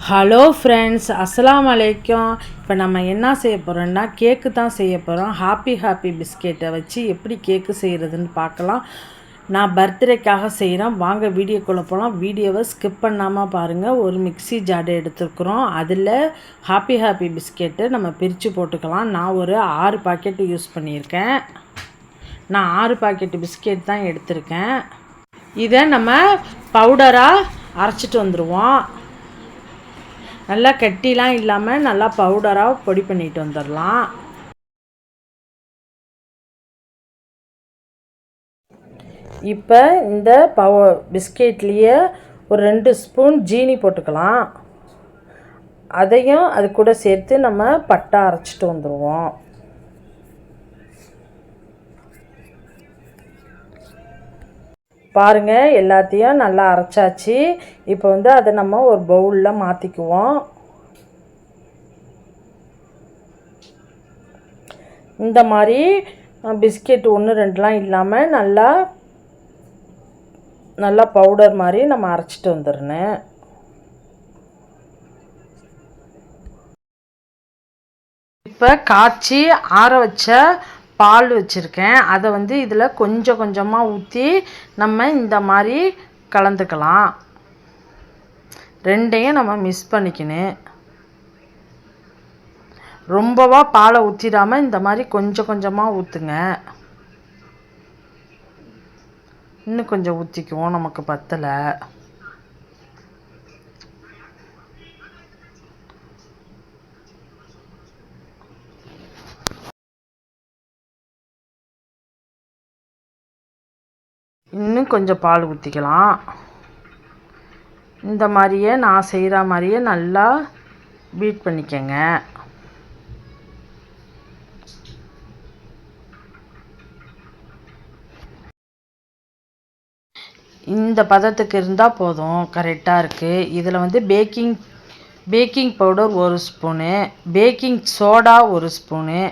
Hello friends, அஸ்ஸலாமு அலைக்கும். இப்போ நம்ம என்ன செய்ய போகிறோம்னா கேக்கு தான் செய்ய போகிறோம். ஹாப்பி பிஸ்கெட்டை வச்சு எப்படி கேக்கு செய்கிறதுன்னு பார்க்கலாம். நான் பர்த்டேக்காக செய்கிறேன். வாங்க வீடியோக்குள்ளே போகலாம். வீடியோவை ஸ்கிப் பண்ணாமல் பாருங்கள். ஒரு மிக்ஸி ஜாடை எடுத்துருக்குறோம். அதில் ஹாப்பி பிஸ்கெட்டு நம்ம பிரித்து போட்டுக்கலாம். நான் ஒரு 6 பாக்கெட்டு யூஸ் பண்ணியிருக்கேன். நான் 6 பாக்கெட்டு பிஸ்கெட் தான் எடுத்திருக்கேன். இதை நம்ம பவுடராக அரைச்சிட்டு வந்துடுவோம். நல்லா கட்டிலாம் இல்லாமல் நல்லா பவுடராக பொடி பண்ணிட்டு வந்துடலாம். இப்போ இந்த பிஸ்கெட்லேயே ஒரு 2 ஸ்பூன் ஜீனி போட்டுக்கலாம். அதையும் அது கூட சேர்த்து நம்ம பட்டை அரைச்சிட்டு வந்துடுவோம். பாருங்கள், எல்லாத்தையும் நல்லா அரைச்சாச்சு. இப்போ அதை நம்ம ஒரு பவுலில் மாற்றிக்குவோம். இந்த மாதிரி பிஸ்கெட் 1 2லாம் இல்லாமல் நல்லா பவுடர் மாதிரி நம்ம அரைச்சிட்டு வந்துடணும். இப்போ காய்ச்சி ஆற வச்ச பால் வச்சுருக்கேன். அதை இதில் கொஞ்சம் கொஞ்சமாக ஊற்றி நம்ம இந்த மாதிரி கலந்துக்கலாம். ரெண்டையும் நம்ம மிக்ஸ் பண்ணிக்கணும். ரொம்பவா பாலை ஊற்றிடாமல் இந்த மாதிரி கொஞ்சம் கொஞ்சமாக ஊற்றுங்க. இன்னும் கொஞ்சம் ஊற்றிக்குவோம், நமக்கு பத்தலை. இன்னும் கொஞ்சம் பால் ஊற்றிக்கலாம். இந்த மாதிரியே நான் செய்கிற மாதிரியே நல்லா பீட் பண்ணிக்கங்க. இந்த பதத்துக்கு இருந்தால் போதும், கரெக்டாக இருக்குது. இதில் baking powder 1 spoon, baking soda 1 spoon,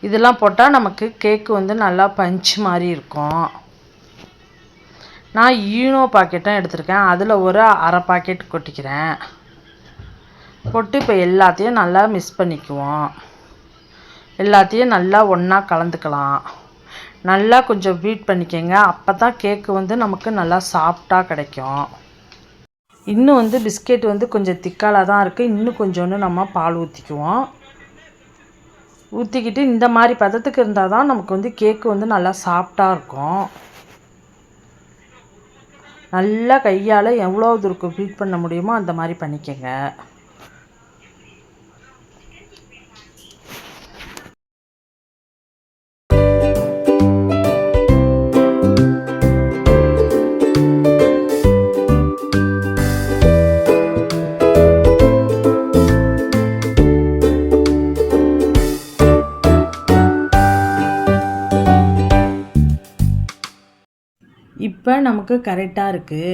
இதெல்லாம் போட்டால் நமக்கு கேக்கு நல்லா பஞ்ச் மாதிரி இருக்கும். நான் ஈனோ பாக்கெட்டும் எடுத்திருக்கேன். அதில் ஒரு அரை பாக்கெட் கொட்டிக்கிறேன். போட்டு இப்போ எல்லாத்தையும் நல்லா மிக்ஸ் பண்ணிக்குவோம். எல்லாத்தையும் நல்லா ஒன்றா கலந்துக்கலாம். நல்லா கொஞ்சம் பீட் பண்ணிக்கங்க. அப்போ தான் கேக்கு நமக்கு நல்லா சாஃப்டாக கிடைக்கும். இன்னும் பிஸ்கெட் கொஞ்சம் திக்காலாக தான் இருக்குது. இன்னும் கொஞ்சோண்டு நம்ம பால் ஊற்றிக்குவோம். ஊற்றிக்கிட்டு இந்த மாதிரி பதத்துக்கு இருந்தால் தான் நமக்கு கேக்கு நல்லா சாஃப்டாக இருக்கும். நல்லா கையால் எவ்வளோ தூரம் பீட் பண்ண முடியுமோ அந்த மாதிரி பண்ணிக்கங்க. இப்போ நமக்கு கரெக்டாக இருக்குது.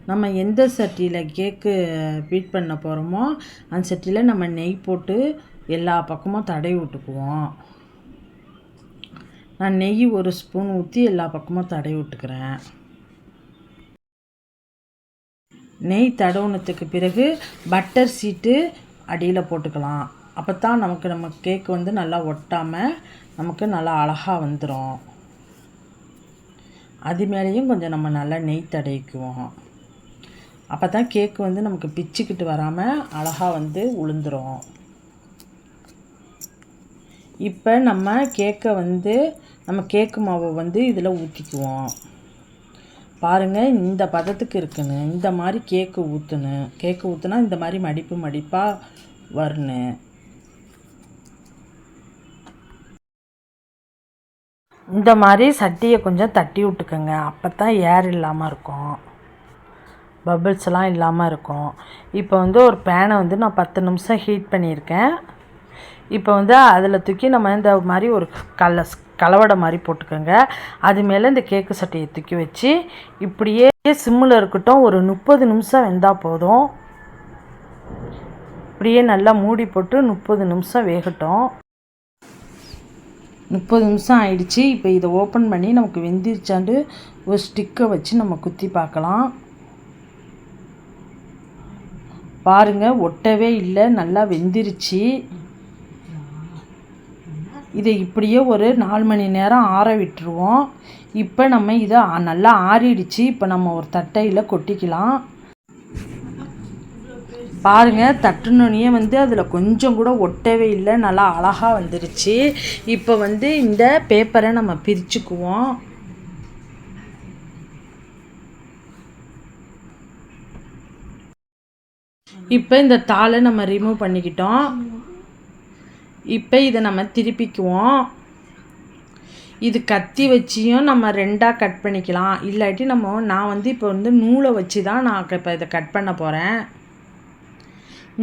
நம்ம எந்த சட்டியில் கேக்கு பீட் பண்ண போகிறோமோ அந்த சட்டியில் நம்ம நெய் போட்டு எல்லா பக்கமும் தடவி விட்டுக்குவோம். நான் நெய் 1 ஸ்பூன் ஊற்றி எல்லா பக்கமும் தடவி விட்டுக்கிறேன். நெய் தடவுனத்துக்கு பிறகு பட்டர் சீட்டு அடியில் போட்டுக்கலாம். அப்போ தான் நம்ம கேக்கு நல்லா ஒட்டாமல் நமக்கு நல்லா அழகாக வந்துடும். அது மேலேயும் கொஞ்சம் நம்ம நல்லா நெய் தடவிக்குவோம். அப்போ தான் கேக்கு நமக்கு பிச்சுக்கிட்டு வராமல் அழகாக உளுந்துரும். இப்போ நம்ம கேக்கை நம்ம கேக்கு மாவை இதில் ஊற்றிக்குவோம். பாருங்கள், இந்த பதத்துக்கு இருக்குன்னு இந்த மாதிரி கேக்கு ஊற்றுனா இந்த மாதிரி மடிப்பாக வரணும். இந்த மாதிரி சட்டியை கொஞ்சம் தட்டி விட்டுக்கோங்க. அப்போ தான் ஏர் இல்லாமல் இருக்கும், பபிள்ஸ்லாம் இல்லாமல் இருக்கும். இப்போ ஒரு பேனை நான் 10 நிமிஷம் ஹீட் பண்ணியிருக்கேன். இப்போ அதில் தூக்கி நம்ம இந்த மாதிரி ஒரு கலவடை மாதிரி போட்டுக்கோங்க. அது மேலே இந்த கேக்கு சட்டியை தூக்கி வச்சு இப்படியே சிம்மில் இருக்கட்டும். ஒரு 30 நிமிஷம் வெந்தால் போதும். இப்படியே நல்லா மூடி போட்டு 30 நிமிஷம் வேகட்டும். 30 நிமிஷம் ஆயிடுச்சு. இப்போ இதை ஓப்பன் பண்ணி நமக்கு வெந்திருச்சாண்டு ஒரு ஸ்டிக்கை வச்சு நம்ம குத்தி பார்க்கலாம். பாருங்கள், ஒட்டவே இல்லை, நல்லா வெந்துருச்சு. இதை இப்படியே ஒரு 4 மணி நேரம் ஆற விட்டுருவோம். இப்போ நம்ம இதை நல்லா ஆறிடுச்சு. இப்போ நம்ம ஒரு தட்டையில் கொட்டிக்கலாம். பாருங்கள், தட்டுனோனியே அதில் கொஞ்சம் கூட ஒட்டவே இல்லை, நல்லா அழகாக வந்துருச்சு. இப்போ இந்த பேப்பரை நம்ம பிரிச்சுக்குவோம். இப்போ இந்த தாளை நம்ம ரிமூவ் பண்ணிக்கிட்டோம். இப்போ இதை நம்ம திருப்பிக்குவோம். இது கத்தி வச்சியும் நம்ம 2ஆக கட் பண்ணிக்கலாம். இல்லாட்டி நான் இப்போ நூலை வச்சு தான் நான் இப்போ இதை கட் பண்ண போகிறேன்.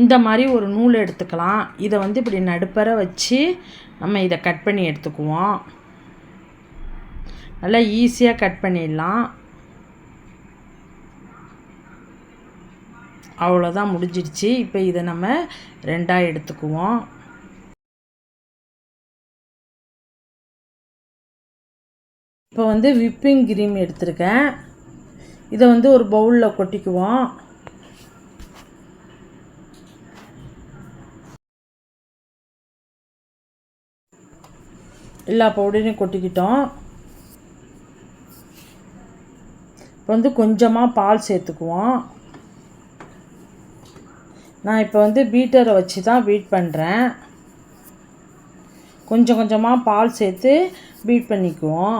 இந்த மாதிரி ஒரு நூல் எடுத்துக்கலாம். இதை இப்படி நடுப்பற வச்சு நம்ம இதை கட் பண்ணி எடுத்துக்குவோம். நல்லா ஈஸியாக கட் பண்ணிடலாம். அவ்வளோதான், முடிஞ்சிடுச்சு. இப்போ இதை நம்ம 2ஆக எடுத்துக்குவோம். இப்போ விப்பிங் கிரீம் எடுத்திருக்கேன். இதை ஒரு பவுலில் கொட்டிக்குவோம். எல்லா பவுடரையும் கொட்டிக்கிட்டோம். இப்போ கொஞ்சமாக பால் சேர்த்துக்குவோம். நான் இப்போ பீட்டரை வச்சு தான் பீட் பண்ணுறேன். கொஞ்சம் கொஞ்சமாக பால் சேர்த்து பீட் பண்ணிக்குவோம்.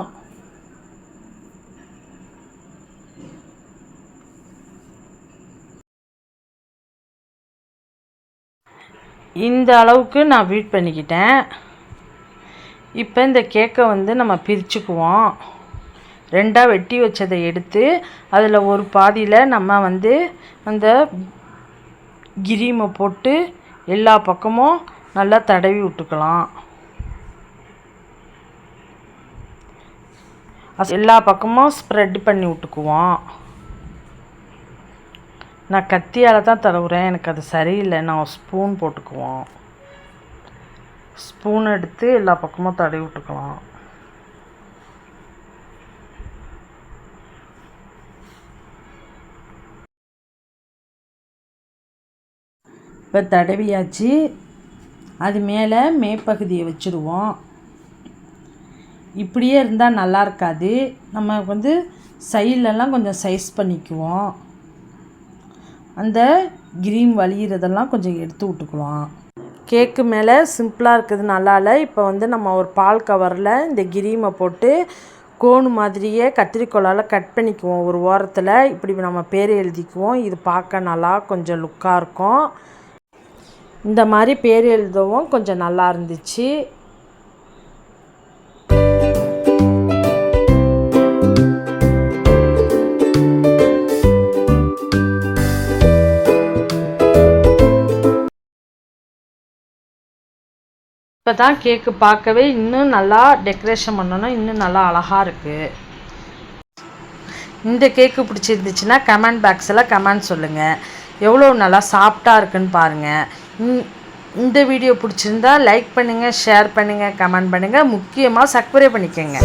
இந்த அளவுக்கு நான் பீட் பண்ணிக்கிட்டேன். இப்போ இந்த கேக்கை நம்ம பிரிச்சுக்குவோம். 2ஆக வெட்டி வச்சதை எடுத்து அதில் ஒரு பாதியில் நம்ம அந்த கிரீமை போட்டு எல்லா பக்கமும் நல்லா தடவி விட்டுக்கலாம். எல்லா பக்கமும் ஸ்ப்ரெட் பண்ணி விட்டுக்குவோம். நான் கத்தியால் தான் தடவுறேன், எனக்கு அது சரியில்லை. நான் ஸ்பூன் போட்டுக்குவோம். ஸ்பூன் எடுத்து எல்லா பக்கமும் தடவி விட்டுக்கலாம். இப்போ தடவியாச்சு. அது மேலே மேற்பகுதியை வச்சுருவோம். இப்படியே இருந்தால் நல்லா இருக்காது. நம்ம சைட்லலாம் கொஞ்சம் சைஸ் பண்ணிக்குவோம். அந்த கிரீம் வலிகிறதெல்லாம் கொஞ்சம் எடுத்து விட்டுக்கலாம். கேக்கு மேலே சிம்பிளாக இருக்குது, நல்லா இல்லை. இப்போ நம்ம ஒரு பால் கவரில் இந்த கிரீமை போட்டு கோணு மாதிரியே கத்திரிக்கோலால் கட் பண்ணிக்குவோம். ஒரு ஓரத்தில் இப்படி நம்ம பேர் எழுதிக்குவோம். இது பார்க்க நல்லா கொஞ்சம் லுக்காக இருக்கும். இந்த மாதிரி பேர் எழுதவும் கொஞ்சம் நல்லா இருந்துச்சு. இப்போ தான் கேக்கு பார்க்கவே இன்னும் நல்லா டெக்கரேஷன் பண்ணணும், இன்னும் நல்லா அழகாக இருக்குது. இந்த கேக்கு பிடிச்சிருந்துச்சுன்னா கமெண்ட் பாக்ஸில் கமெண்ட் சொல்லுங்கள். எவ்வளோ நல்லா சாஃப்டாக இருக்குன்னு பாருங்கள். இந்த வீடியோ பிடிச்சிருந்தா லைக் பண்ணுங்கள், ஷேர் பண்ணுங்கள், கமெண்ட் பண்ணுங்கள். முக்கியமாக சப்ஸ்கிரைப் பண்ணிக்கோங்க.